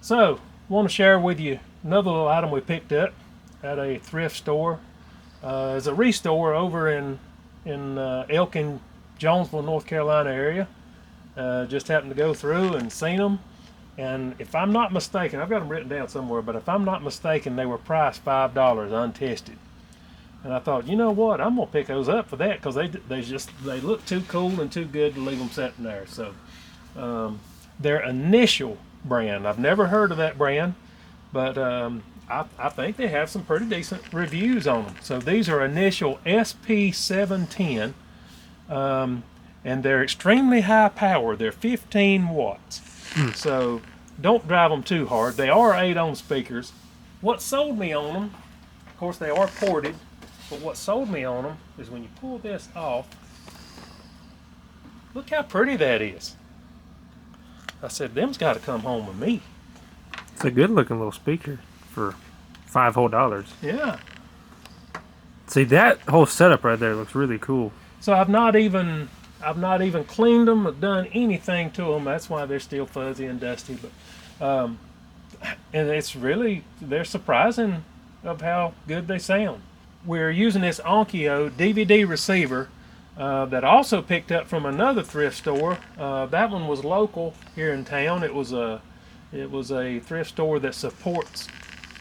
So, want to share with you another little item we picked up at a thrift store. It's a restore over in Elkin, Jonesville, North Carolina area. Just happened to go through and seen them. And if I'm not mistaken, I've got them written down somewhere, but if I'm not mistaken, they were priced $5 untested. And I thought, you know what, I'm gonna pick those up for that because they look too cool and too good to leave them sitting there. So their initial brand, I've never heard of that brand, but I think they have some pretty decent reviews on them. So these are initial SP-710, and they're extremely high power. They're 15 watts. So don't drive them too hard. They are 8-ohm speakers. What sold me on them, of course they are ported, but what sold me on them is when you pull this off, look how pretty that is. I said, them's got to come home with me. It's a good looking little speaker for $5 whole. Yeah. See, that whole setup right there looks really cool. So I've not even cleaned them or done anything to them. That's why they're still fuzzy and dusty. But and it's really, they're surprising of how good they sound. We're using this Onkyo DVD receiver that I also picked up from another thrift store. That one was local here in town. It was a thrift store that supports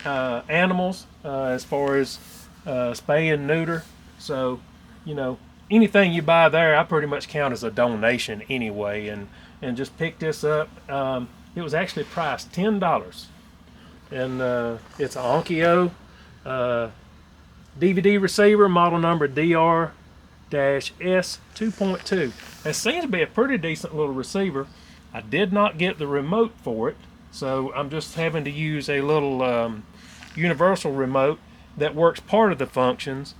animals as far as spay and neuter. So, you know, anything you buy there, I pretty much count as a donation anyway. And just picked this up. It was actually priced $10, and it's an Onkyo DVD receiver, model number DR-S 2.2. It seems to be a pretty decent little receiver. I did not get the remote for it, so I'm just having to use a little universal remote that works part of the functions,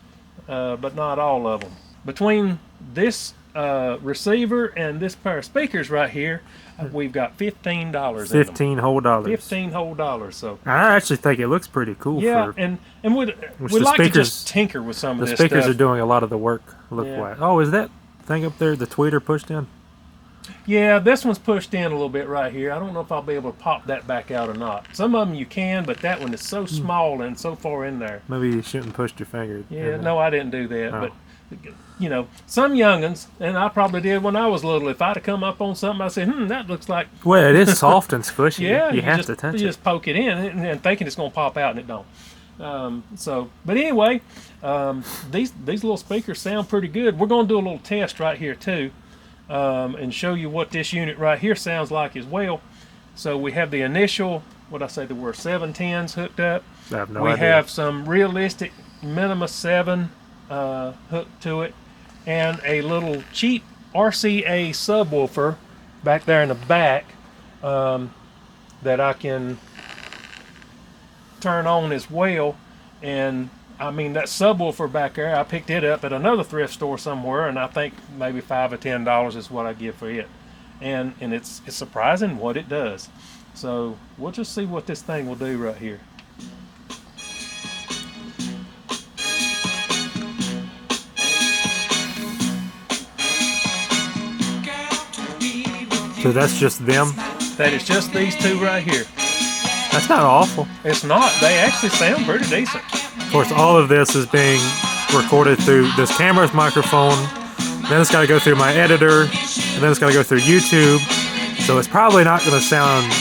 but not all of them. Between this receiver and this pair of speakers right here, we've got $15 $15 whole. $15 whole. So I actually think it looks pretty cool. Yeah, and we'd like to just tinker with some of this stuff. The speakers are doing a lot of the work. Look-wise. Oh, is that thing up there the tweeter pushed in? Yeah, this one's pushed in a little bit right here. I don't know if I'll be able to pop that back out or not. Some of them you can, but that one is so small and so far in there. Maybe you shouldn't push your finger. Yeah, no, I didn't do that. Oh. But you know, some young'uns, and I probably did when I was little, if I'd have come up on something, I said, that looks like... Well, it is soft and squishy. Yeah, you have to touch it. You just poke it in and thinking it's going to pop out, and it don't. But anyway, these little speakers sound pretty good. We're going to do a little test right here, too, and show you what this unit right here sounds like as well. So we have the initial, what I say, there were 710s hooked up. I have no idea. We have some realistic Minimus-7 hooked to it, and a little cheap RCA subwoofer back there in the back that I can turn on as well. And I mean, that subwoofer back there, I picked it up at another thrift store somewhere, and I think maybe $5 or $10 is what I give for it. And it's surprising what it does. So we'll just see what this thing will do right here. So that's just them? That is just these two right here. That's not awful. It's not. They actually sound pretty decent. Of course, all of this is being recorded through this camera's microphone. Then it's got to go through my editor, and then it's got to go through YouTube. So it's probably not going to sound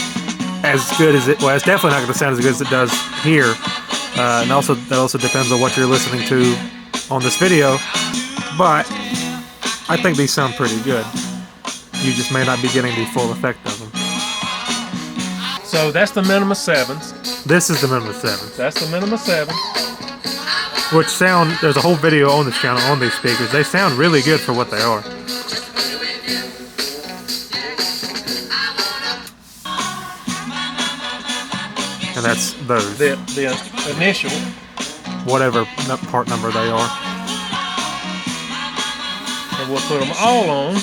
as good as it... Well, it's definitely not going to sound as good as it does here. And also, that also depends on what you're listening to on this video. But I think these sound pretty good. You just may not be getting the full effect of them. So that's the Minimus-7s. This is the Minimus-7. That's the Minimus-7. Which sound, there's a whole video on this channel on these speakers. They sound really good for what they are. And that's those. The initial. Whatever part number they are. And we'll put them all on.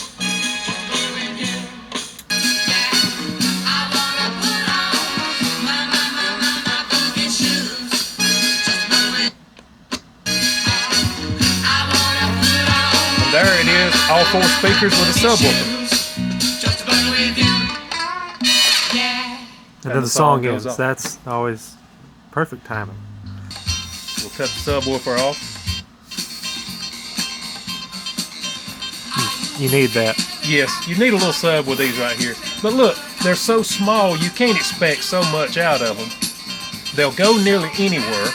There it is, all 4 speakers with a subwoofer. then the song goes ends. off. That's always perfect timing. We'll cut the subwoofer off. You need that. Yes, you need a little sub with these right here. But look, they're so small, you can't expect so much out of them. They'll go nearly anywhere.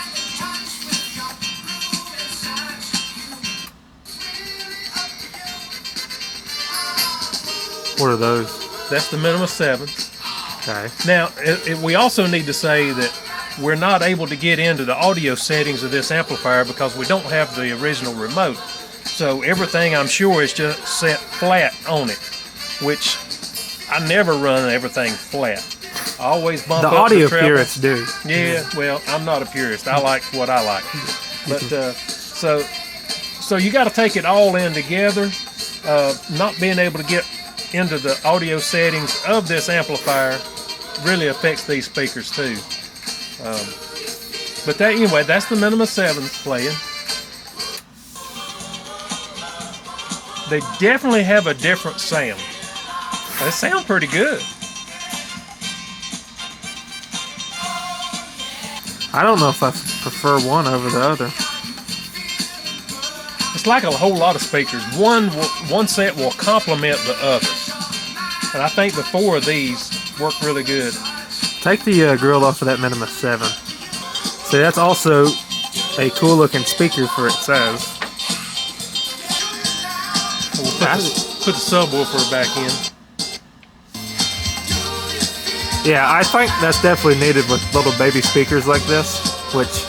What are those? That's the Minimus-7. Okay. Now, we also need to say that we're not able to get into the audio settings of this amplifier because we don't have the original remote. So everything, I'm sure, is just set flat on it, which I never run everything flat. I always bump The up audio the treble. purists do. Yeah, well, I'm not a purist. I like what I like. But so you got to take it all in together. Not being able to get into the audio settings of this amplifier really affects these speakers too. But that, anyway, that's the Minimus-7 playing. They definitely have a different sound. They sound pretty good. I don't know if I prefer one over the other. It's like a whole lot of speakers. One set will complement the other. And I think the 4 of these work really good. Take the grill off of that Minimus-7. See, that's also a cool looking speaker for its size. We'll put the subwoofer back in. Yeah, I think that's definitely needed with little baby speakers like this, which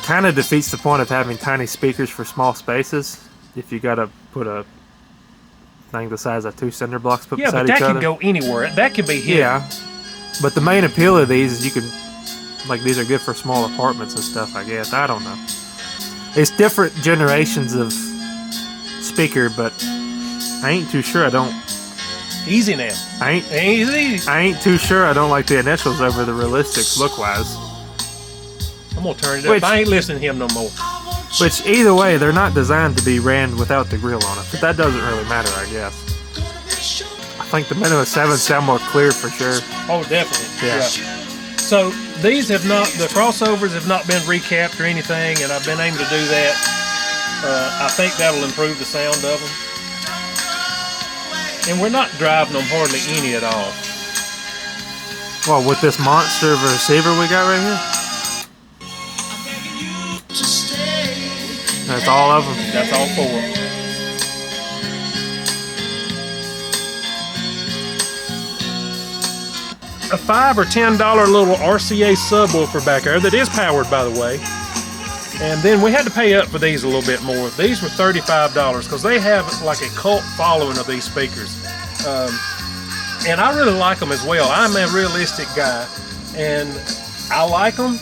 kind of defeats the point of having tiny speakers for small spaces. If you gotta put a thing the size of 2 cinder blocks put Yeah, beside but that each other. can go anywhere. That can be hidden. Yeah, but the main appeal of these is you can, like, these are good for small apartments and stuff, I guess. I don't know. It's different generations of speaker, but I ain't too sure. Easy now. Easy. I ain't too sure. I don't like the initials over the realistics look-wise. I'm gonna turn it up. I ain't listening to him no more. Which, either way, they're not designed to be ran without the grill on it, but that doesn't really matter, I guess. I think the Minimus-7 sound more clear for sure. Oh, definitely. Yeah. So these have not, the crossovers have not been recapped or anything, and I've been able to do that. I think that'll improve the sound of them. And we're not driving them hardly any at all. Well, with this monster of a receiver we got right here? That's all of them. That's all 4. A $5 or $10 little RCA subwoofer back there that is powered, by the way. And then we had to pay up for these a little bit more. These were $35 because they have like a cult following of these speakers. And I really like them as well. I'm a realistic guy and I like them,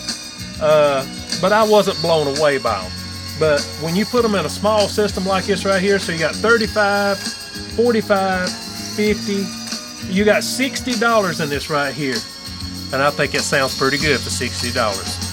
but I wasn't blown away by them. But when you put them in a small system like this right here, so you got 35, 45, 50, you got $60 in this right here. And I think it sounds pretty good for $60.